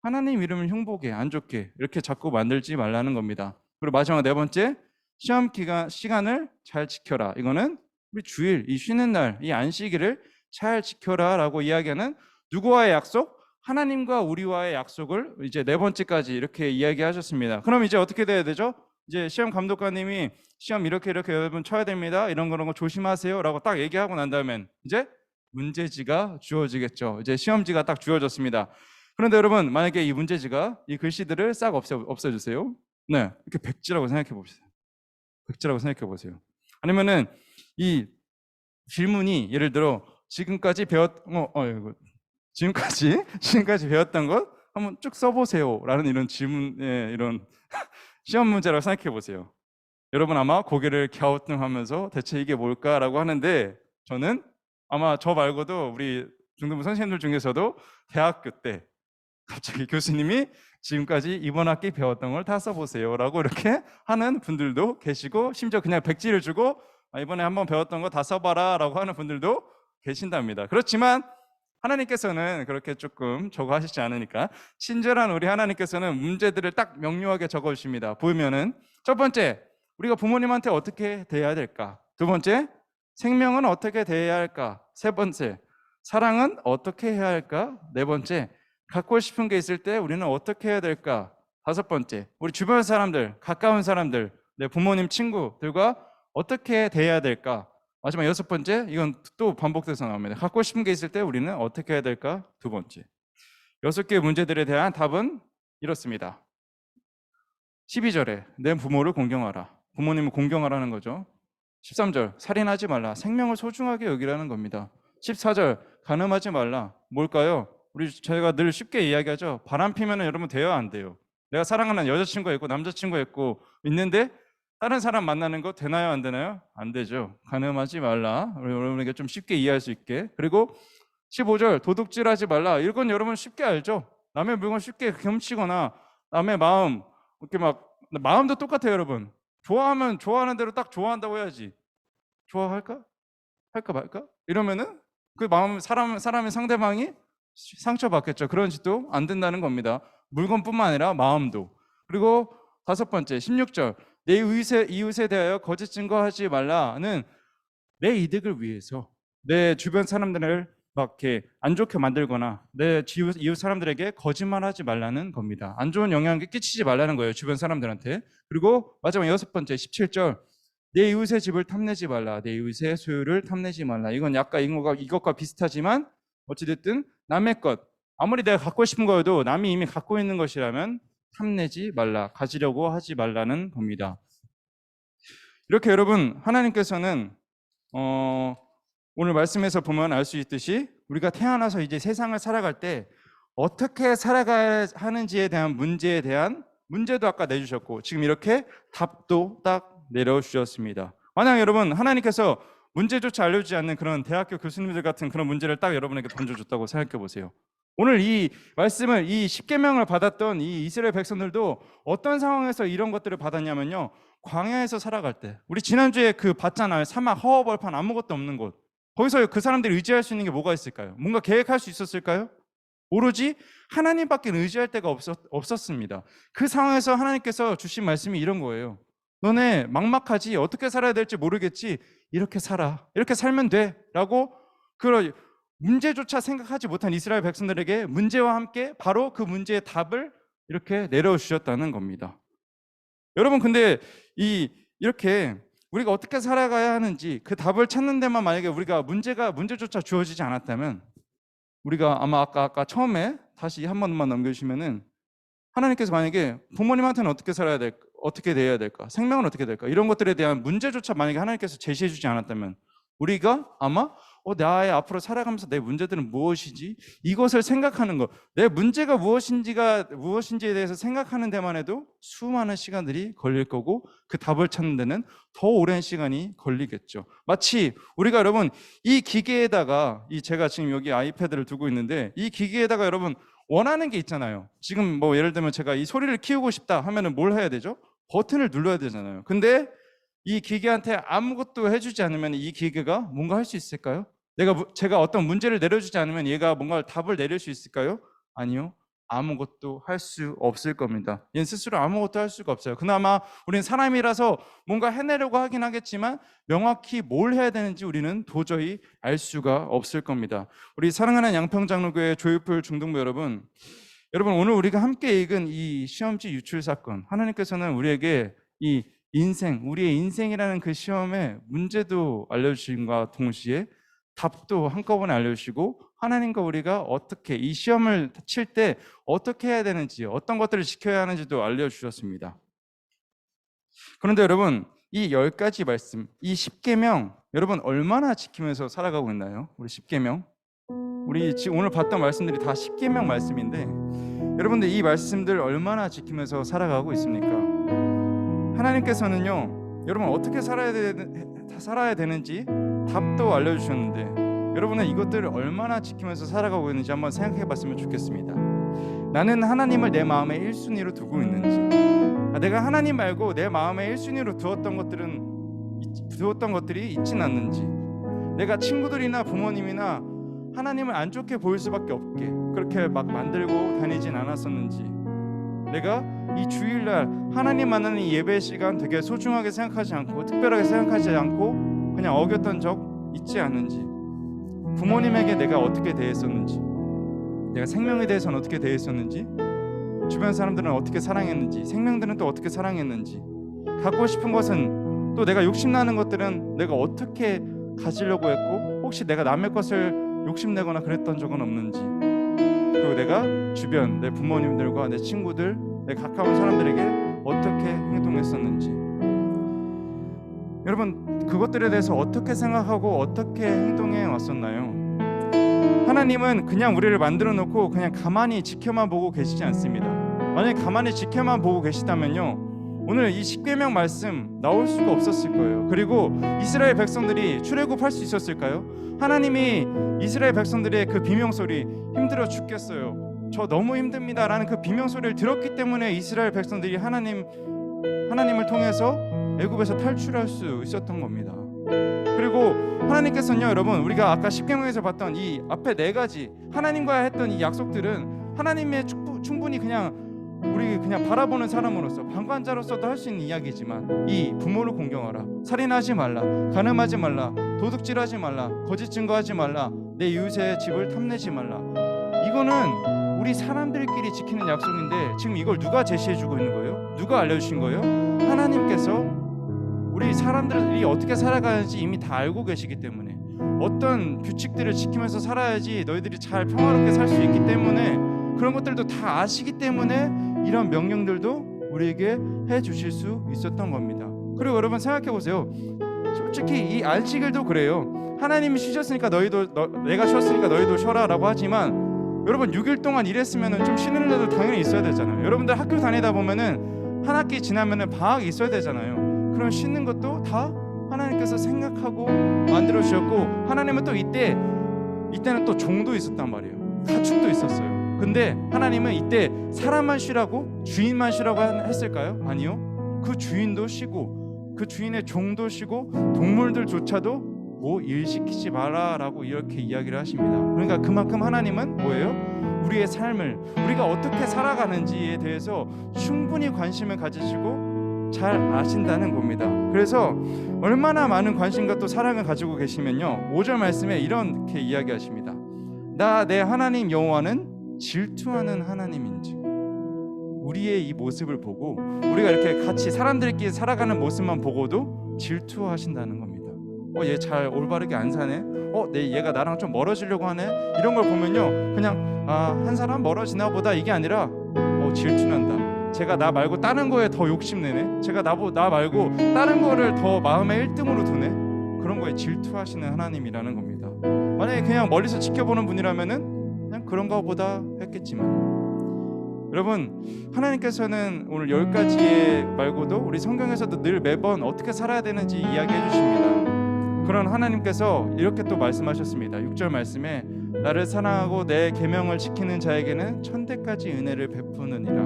하나님 이름을 흉보게 안 좋게 이렇게 자꾸 만들지 말라는 겁니다. 그리고 마지막 네 번째, 시험 시간을 잘 지켜라. 이거는 우리 주일, 이 쉬는 날, 이 안식일을 잘 지켜라 라고 이야기하는 누구와의 약속? 하나님과 우리와의 약속을 이제 네 번째까지 이렇게 이야기하셨습니다. 그럼 이제 어떻게 돼야 되죠? 이제 시험 감독관님이 시험 이렇게 여러분 쳐야 됩니다. 이런 거 조심하세요라고 딱 얘기하고 난 다음엔 이제 문제지가 주어지겠죠. 이제 시험지가 딱 주어졌습니다. 그런데 여러분, 만약에 이 문제지가 이 글씨들을 싹 없애주세요. 네, 이렇게 백지라고 생각해 봅시다. 백지라고 생각해 보세요. 아니면은 이 질문이 예를 들어 지금까지 지금까지 배웠던 것 한번 쭉 써보세요라는 이런 질문의 이런 시험 문제라고 생각해 보세요. 여러분 아마 고개를 갸우뚱하면서 대체 이게 뭘까라고 하는데, 저는 아마 저 말고도 우리 중등부 선생님들 중에서도 대학교 때 갑자기 교수님이 지금까지 이번 학기 배웠던 걸 다 써보세요라고 이렇게 하는 분들도 계시고, 심지어 그냥 백지를 주고 이번에 한번 배웠던 거 다 써봐라라고 하는 분들도 계신답니다. 그렇지만 하나님께서는 그렇게 조금 적어 하시지 않으니까, 친절한 우리 하나님께서는 문제들을 딱 명료하게 적어 주십니다. 보면은 첫 번째, 우리가 부모님한테 어떻게 대해야 될까? 두 번째, 생명은 어떻게 대해야 할까? 세 번째, 사랑은 어떻게 해야 할까? 네 번째, 갖고 싶은 게 있을 때 우리는 어떻게 해야 될까? 다섯 번째, 우리 주변 사람들, 가까운 사람들, 내 부모님, 친구들과 어떻게 대해야 될까? 마지막 여섯 번째, 이건 또 반복돼서 나옵니다. 갖고 싶은 게 있을 때 우리는 어떻게 해야 될까? 두 번째. 6개의 문제들에 대한 답은 이렇습니다. 12절에 내 부모를 공경하라. 부모님을 공경하라는 거죠. 13절, 살인하지 말라. 생명을 소중하게 여기라는 겁니다. 14절, 간음하지 말라. 뭘까요? 저희가 늘 쉽게 이야기하죠. 바람 피면은 여러분 돼요, 안 돼요? 내가 사랑하는 여자친구가 있고 남자친구가 있고 있는데 다른 사람 만나는 거 되나요, 안 되나요? 안 되죠. 간음하지 말라. 여러분에게 좀 쉽게 이해할 수 있게. 그리고 15절, 도둑질하지 말라. 이건 여러분 쉽게 알죠. 남의 물건 쉽게 훔치거나 남의 마음 이렇게 마음도 똑같아요, 여러분. 좋아하면 좋아하는 대로 딱 좋아한다고 해야지. 좋아할까? 할까 말까? 이러면은 그 마음, 사람의 상대방이 상처받겠죠. 그런 짓도 안 된다는 겁니다. 물건뿐만 아니라 마음도. 그리고 다섯 번째, 16절, 내 이웃에 대하여 거짓 증거하지 말라는, 내 이득을 위해서 내 주변 사람들을 막 이렇게 안 좋게 만들거나 내 이웃 사람들에게 거짓말하지 말라는 겁니다. 안 좋은 영향을 끼치지 말라는 거예요, 주변 사람들한테. 그리고 마지막 여섯 번째, 17절, 내 이웃의 집을 탐내지 말라. 내 이웃의 소유를 탐내지 말라. 이건 약간 이것과 비슷하지만 어찌됐든 남의 것, 아무리 내가 갖고 싶은 거여도 남이 이미 갖고 있는 것이라면 탐내지 말라, 가지려고 하지 말라는 겁니다. 이렇게 여러분, 하나님께서는 오늘 말씀에서 보면 알 수 있듯이 우리가 태어나서 이제 세상을 살아갈 때 어떻게 살아가야 하는지에 대한 문제도 아까 내주셨고, 지금 이렇게 답도 딱 내려주셨습니다. 만약 여러분, 하나님께서 문제조차 알려주지 않는 그런 대학교 교수님들 같은 그런 문제를 딱 여러분에게 던져줬다고 생각해 보세요. 오늘 이 말씀을, 이 십계명을 받았던 이 이스라엘 백성들도 어떤 상황에서 이런 것들을 받았냐면요, 광야에서 살아갈 때, 우리 지난주에 그 봤잖아요. 사막, 허허벌판, 아무것도 없는 곳. 거기서 그 사람들이 의지할 수 있는 게 뭐가 있을까요? 뭔가 계획할 수 있었을까요? 오로지 하나님밖에 의지할 데가 없었습니다. 그 상황에서 하나님께서 주신 말씀이 이런 거예요. 너네 막막하지? 어떻게 살아야 될지 모르겠지? 이렇게 살아. 이렇게 살면 돼. 라고 그런 문제조차 생각하지 못한 이스라엘 백성들에게 문제와 함께 바로 그 문제의 답을 이렇게 내려주셨다는 겁니다. 여러분, 근데 이렇게 우리가 어떻게 살아가야 하는지 그 답을 찾는 데만 만약에 우리가 문제조차 주어지지 않았다면, 우리가 아마 아까 처음에 다시 한 번만 넘겨주시면은, 하나님께서 만약에 부모님한테는 어떻게 대해야 될까? 생명은 어떻게 될까? 이런 것들에 대한 문제조차 만약에 하나님께서 제시해 주지 않았다면, 우리가 아마 나의 앞으로 살아가면서 내 문제들은 무엇이지? 이것을 생각하는 것, 내 문제가 무엇인지에 대해서 생각하는 데만 해도 수많은 시간들이 걸릴 거고, 그 답을 찾는 데는 더 오랜 시간이 걸리겠죠. 마치 우리가 여러분, 이 기계에다가 제가 지금 여기 아이패드를 두고 있는데, 이 기계에다가 여러분 원하는 게 있잖아요. 지금 뭐 예를 들면 제가 이 소리를 키우고 싶다 하면은 뭘 해야 되죠? 버튼을 눌러야 되잖아요. 근데 이 기계한테 아무것도 해주지 않으면 이 기계가 뭔가 할 수 있을까요? 제가 어떤 문제를 내려주지 않으면 얘가 뭔가 답을 내릴 수 있을까요? 아니요. 아무것도 할 수 없을 겁니다. 얘는 스스로 아무것도 할 수가 없어요. 그나마 우리는 사람이라서 뭔가 해내려고 하긴 하겠지만 명확히 뭘 해야 되는지 우리는 도저히 알 수가 없을 겁니다. 우리 사랑하는 양평장로교회 조유풀 중등부 여러분, 오늘 우리가 함께 읽은 이 시험지 유출 사건, 하나님께서는 우리에게 이 인생, 우리의 인생이라는 그 시험에 문제도 알려주심과 동시에 답도 한꺼번에 알려주시고 하나님과 우리가 어떻게 이 시험을 칠 때 어떻게 해야 되는지, 어떤 것들을 지켜야 하는지도 알려주셨습니다. 그런데 여러분, 이 10가지 말씀, 이 10계명 여러분 얼마나 지키면서 살아가고 있나요? 우리 10계명, 우리 지금 오늘 봤던 말씀들이 다 10계명 말씀인데 여러분들 이 말씀들 얼마나 지키면서 살아가고 있습니까? 하나님께서는요, 여러분 어떻게 살아야 되는지 답도 알려주셨는데 여러분은 이것들을 얼마나 지키면서 살아가고 있는지 한번 생각해 봤으면 좋겠습니다. 나는 하나님을 내 마음의 1순위로 두고 있는지, 내가 하나님 말고 내 마음의 1순위로 두었던 것들이 있진 않는지, 내가 친구들이나 부모님이나 하나님을 안 좋게 보일 수밖에 없게 그렇게 막 만들고 다니진 않았었는지, 내가 이 주일날 하나님 만나는 이 예배 시간 되게 소중하게 생각하지 않고 특별하게 생각하지 않고 그냥 어겼던 적 있지 않은지, 부모님에게 내가 어떻게 대했었는지, 내가 생명에 대해서는 어떻게 대했었는지, 주변 사람들은 어떻게 사랑했는지, 생명들은 또 어떻게 사랑했는지, 갖고 싶은 것은 또 내가 욕심나는 것들은 내가 어떻게 가지려고 했고 혹시 내가 남의 것을 욕심내거나 그랬던 적은 없는지, 그리고 내가 주변 내 부모님들과 내 친구들, 내 가까운 사람들에게 어떻게 행동했었는지, 여러분 그것들에 대해서 어떻게 생각하고 어떻게 행동해 왔었나요? 하나님은 그냥 우리를 만들어 놓고 그냥 가만히 지켜만 보고 계시지 않습니다. 만약에 가만히 지켜만 보고 계시다면요, 오늘 이 10계명 말씀 나올 수가 없었을 거예요. 그리고 이스라엘 백성들이 출애굽할 수 있었을까요? 하나님이 이스라엘 백성들의 그 비명소리, 힘들어 죽겠어요, 저 너무 힘듭니다 라는 그 비명소리를 들었기 때문에 이스라엘 백성들이 하나님을 통해서 애굽에서 탈출할 수 있었던 겁니다. 그리고 하나님께서는요, 여러분 우리가 아까 10계명에서 봤던 이 앞에 4가지 하나님과 했던 이 약속들은 하나님의 충분히 그냥 우리 그냥 바라보는 사람으로서 방관자로서도 할 수 있는 이야기지만, 이 부모를 공경하라, 살인하지 말라, 간음하지 말라, 도둑질하지 말라, 거짓 증거하지 말라, 내 이웃의 집을 탐내지 말라, 이거는 우리 사람들끼리 지키는 약속인데 지금 이걸 누가 제시해주고 있는 거예요? 누가 알려주신 거예요? 하나님께서 우리 사람들이 어떻게 살아가는지 이미 다 알고 계시기 때문에, 어떤 규칙들을 지키면서 살아야지 너희들이 잘 평화롭게 살 수 있기 때문에, 그런 것들도 다 아시기 때문에 이런 명령들도 우리에게 해주실 수 있었던 겁니다. 그리고 여러분 생각해 보세요. 솔직히 이 안식일도 그래요. 하나님이 쉬셨으니까 내가 쉬었으니까 너희도 쉬어라 라고 하지만, 여러분 6일 동안 일했으면 좀 쉬는 날도 당연히 있어야 되잖아요. 여러분들 학교 다니다 보면은 한 학기 지나면은 방학이 있어야 되잖아요. 그럼 쉬는 것도 다 하나님께서 생각하고 만들어 주셨고, 하나님은 또 이때는 또 종도 있었단 말이에요. 가축도 있었어요. 근데 하나님은 이때 사람만 쉬라고, 주인만 쉬라고 했을까요? 아니요. 그 주인도 쉬고 그 주인의 종도 쉬고 동물들조차도 뭐 일 시키지 마라라고 이렇게 이야기를 하십니다. 그러니까 그만큼 하나님은 뭐예요? 우리의 삶을, 우리가 어떻게 살아가는지에 대해서 충분히 관심을 가지시고 잘 아신다는 겁니다. 그래서 얼마나 많은 관심과 또 사랑을 가지고 계시면요, 5절 말씀에 이렇게 이야기하십니다. 나 내 하나님 여호와는 질투하는 하나님인지. 우리의 이 모습을 보고, 우리가 이렇게 같이 사람들끼리 살아가는 모습만 보고도 질투하신다는 겁니다. 얘 잘 올바르게 안 사네, 얘가 나랑 좀 멀어지려고 하네, 이런 걸 보면요, 그냥 한 사람 멀어지나 보다, 이게 아니라 질투난다, 제가 나 말고 다른 거에 더 욕심내네, 제가 나 말고 다른 거를 더 마음의 1등으로 두네, 그런 거에 질투하시는 하나님이라는 겁니다. 만약에 그냥 멀리서 지켜보는 분이라면은 그냥 그런가 보다 했겠지만, 여러분 하나님께서는 오늘 10가지 말고도 우리 성경에서도 늘 매번 어떻게 살아야 되는지 이야기해 주십니다. 그런 하나님께서 이렇게 또 말씀하셨습니다. 6절 말씀에 나를 사랑하고 내 계명을 지키는 자에게는 천대까지 은혜를 베푸느니라.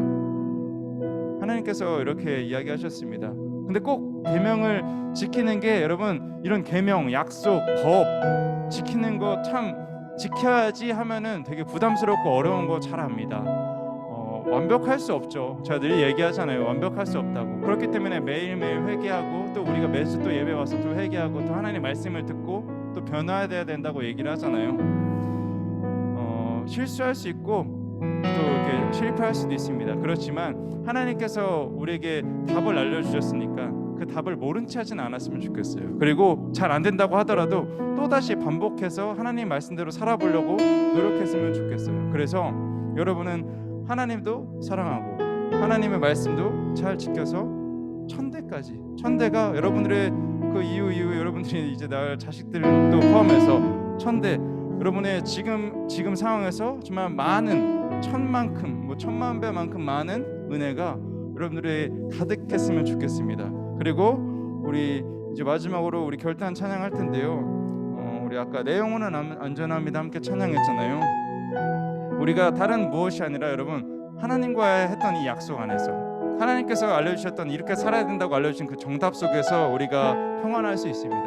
하나님께서 이렇게 이야기하셨습니다. 근데 꼭 계명을 지키는 게, 여러분 이런 계명, 약속, 법 지키는 거 참 지켜야지 하면은 되게 부담스럽고 어려운 거 잘 압니다. 완벽할 수 없죠. 제가 늘 얘기하잖아요. 완벽할 수 없다고. 그렇기 때문에 매일매일 회개하고, 또 우리가 매주 또 예배 와서 또 회개하고, 또 하나님 말씀을 듣고 또 변화해야 된다고 얘기를 하잖아요. 실수할 수 있고 이렇게 실패할 수도 있습니다. 그렇지만 하나님께서 우리에게 답을 알려주셨으니까 그 답을 모른 채 하진 않았으면 좋겠어요. 그리고 잘 안 된다고 하더라도 또다시 반복해서 하나님 말씀대로 살아보려고 노력했으면 좋겠어요. 그래서 여러분은 하나님도 사랑하고 하나님의 말씀도 잘 지켜서 천대가 여러분들의 그 이후 여러분들이 이제 낳을 자식들도 포함해서 천대, 여러분의 지금 상황에서 정말 많은 천만 배만큼 많은 은혜가 여러분들의 가득했으면 좋겠습니다. 그리고 우리 이제 마지막으로 우리 결단 찬양할 텐데요. 우리 아까 내 영혼은 안전합니다 함께 찬양했잖아요. 우리가 다른 무엇이 아니라 여러분 하나님과 했던 이 약속 안에서 하나님께서 알려주셨던 이렇게 살아야 된다고 알려주신 그 정답 속에서 우리가 평안할 수 있습니다.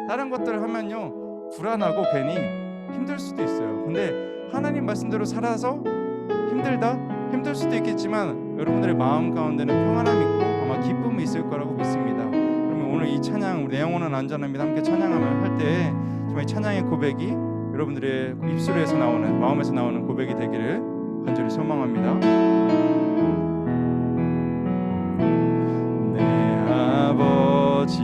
다른 것들을 하면요 불안하고 괜히 힘들 수도 있어요. 근데 하나님 말씀대로 살아서 힘들 수도 있겠지만 여러분들의 마음 가운데는 평안함이 있고 아마 기쁨이 있을 거라고 믿습니다. 그러면 오늘 이 찬양 내 영혼은 안전합니다 함께 찬양하면 할 때 정말 이 찬양의 고백이 여러분들의 입술에서 나오는 마음에서 나오는 고백이 되기를 간절히 소망합니다. 내 아버지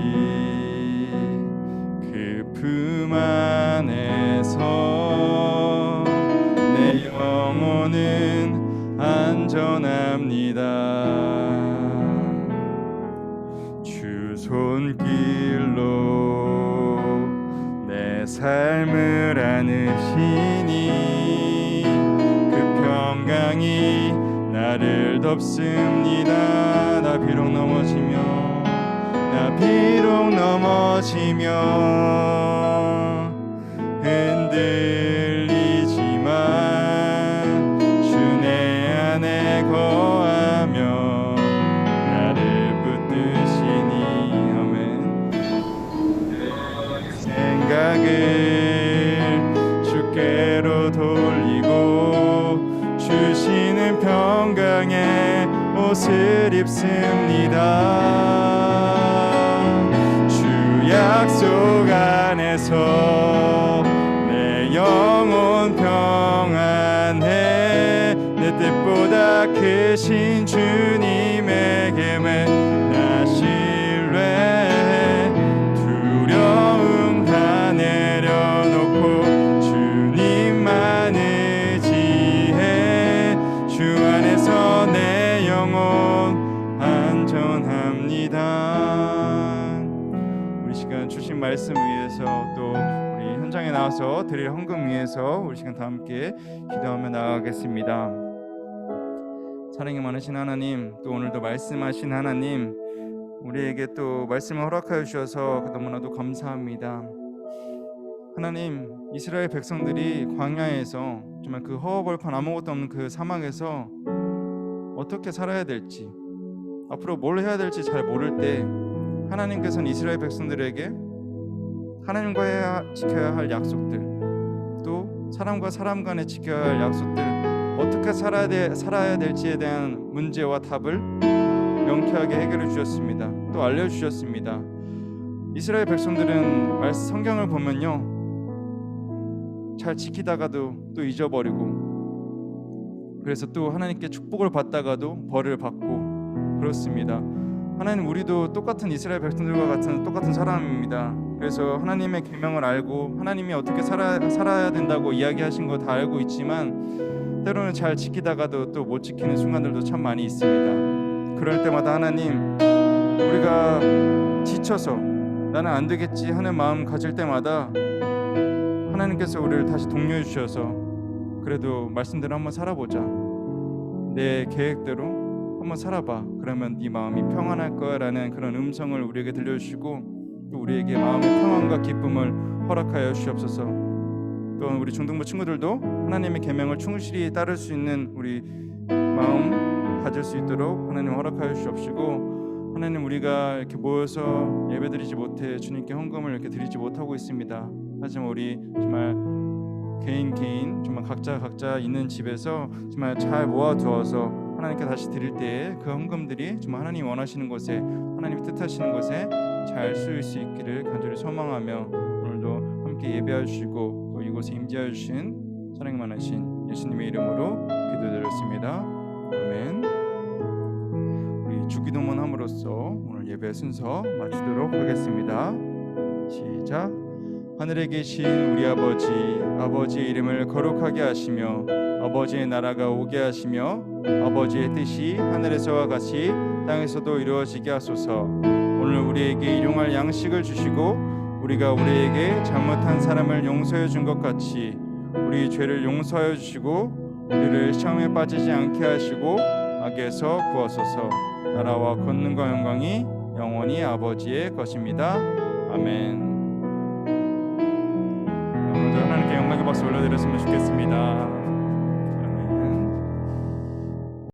그 품 안에서 내 영혼은 안전합니다. 주 손길로 내 삶을 안으시니 그 평강이 나를 덮습니다. 나 비록 넘어지며 흔들리지만 주 내 안에 거하며 나를 붙드시니 아멘. 생각을 주께로 돌리고 주시는 평강의 옷을 입습니다. 주 약속 안에서 내 영혼 평안해. 내 뜻보다 크신 주님에게만 나 신뢰해. 두려움 다 내려놓고 주님만 의지해. 주 안에서 내 영혼 안전합니다. 우리 시간 주신 말씀 위해서 또 우리 현장에 나와서 드릴 헌금 위해서 우리 시간 다 함께 기도하며 나아가겠습니다. 사랑이 많으신 하나님, 또 오늘도 말씀하신 하나님, 우리에게 또 말씀을 허락하여 주셔서 너무나도 감사합니다. 하나님, 이스라엘 백성들이 광야에서 정말 그 허허벌판 아무것도 없는 그 사막에서 어떻게 살아야 될지, 앞으로 뭘 해야 될지 잘 모를 때 하나님께서는 이스라엘 백성들에게 하나님과 지켜야 할 약속들, 또 사람과 사람 간에 지켜야 할 약속들, 어떻게 살아야 될지에 대한 문제와 답을 명쾌하게 해결해 주셨습니다. 또 알려주셨습니다. 이스라엘 백성들은 성경을 보면요, 잘 지키다가도 또 잊어버리고, 그래서 또 하나님께 축복을 받다가도 벌을 받고 그렇습니다. 하나님, 우리도 똑같은 이스라엘 백성들과 같은 똑같은 사람입니다. 그래서 하나님의 계명을 알고 하나님이 어떻게 살아야 된다고 이야기하신 거 다 알고 있지만 때로는 잘 지키다가도 또 못 지키는 순간들도 참 많이 있습니다. 그럴 때마다 하나님, 우리가 지쳐서 나는 안 되겠지 하는 마음 가질 때마다 하나님께서 우리를 다시 독려해 주셔서 그래도 말씀대로 한번 살아보자, 내 계획대로 한번 살아봐, 그러면 네 마음이 평안할 거야 라는 그런 음성을 우리에게 들려주시고 또 우리에게 마음의 평안과 기쁨을 허락하여 주시옵소서. 또 우리 중등부 친구들도 하나님의 계명을 충실히 따를 수 있는 우리 마음 가질 수 있도록 하나님 허락하여 주시옵시고, 하나님, 우리가 이렇게 모여서 예배드리지 못해 주님께 헌금을 이렇게 드리지 못하고 있습니다. 하지만 우리 정말 개인 정말 각자 있는 집에서 정말 잘 모아두어서 하나님께 다시 드릴 때에 그 헌금들이 정말 하나님 원하시는 곳에, 하나님이 뜻하시는 곳에 잘 쓰일 수 있기를 간절히 소망하며 오늘도 함께 예배하여 주시고 또 이곳에 임재하여 주신 사랑이 많으신 예수님의 이름으로 기도드렸습니다. 아멘. 우리 주기도문 함으로써 오늘 예배 순서 마치도록 하겠습니다. 시작. 하늘에 계신 우리 아버지, 아버지의 이름을 거룩하게 하시며 아버지의 나라가 오게 하시며 아버지의 뜻이 하늘에서와 같이 땅에서도 이루어지게 하소서. 오늘 우리에게 일용할 양식을 주시고 우리가 우리에게 잘못한 사람을 용서해 준 것 같이 우리 죄를 용서하여 주시고 우리를 시험에 빠지지 않게 하시고 악에서 구하소서. 나라와 권능과 영광이 영원히 아버지의 것입니다. 아멘. 오늘도 하나님께 영광의 박수 올려드렸으면 좋겠습니다.